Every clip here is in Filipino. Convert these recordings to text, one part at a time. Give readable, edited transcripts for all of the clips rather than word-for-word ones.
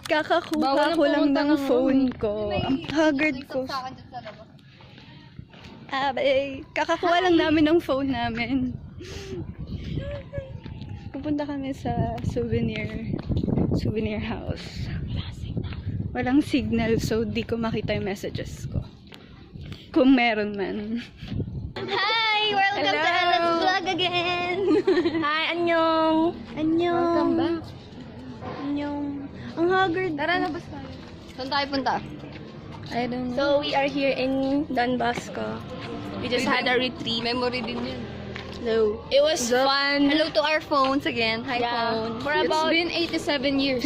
Kakakuha ko lang ng phone ko. Ang haggard ko. Kakakuha lang namin ng phone namin. Pupunta kami sa souvenir house. Walang signal, so di ko makita yung messages ko. Kung meron man. Hi! Welcome to Ella's Vlog again! Hi, annyeong! Annyeong! Welcome back. Annyeong! Ang haggard. Tara, labas tayo. Saan tayo punta? I don't know. So, we are here in Don Bosco. We just had a retreat. Memory din yun. Hello. It was fun. Hello to our phones again. Hi, Yeah. phone. For about... been 87 years.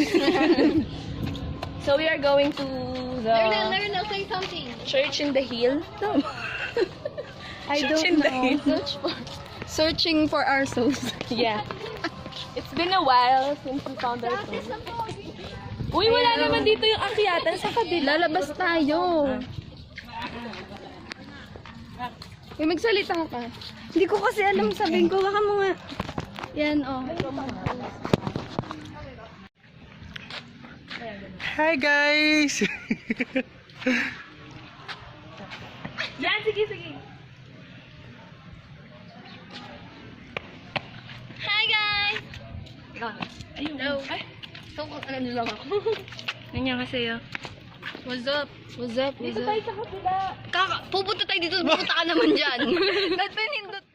So, we are going to the Learn, say something. church in the hill. No. I Church don't in the know. hill. Searching for our souls. Yeah. It's been a while since we found our phone. Uy, wala naman dito yung akyatan sa kabila. Lalabas tayo. May magsalita ka. Hindi ko kasi alam sabihin ko. Baka mo nga. Yan, oh. Hi guys! Yan, sige, sige. Hi, guys! Ayun. Hello. Ay, So, ano lang ako. ganyan kasi yun. What's up? What's up? Dito tayo sa kabila. Pupunta tayo dito. Pupunta ka naman dyan. Ba't pinindot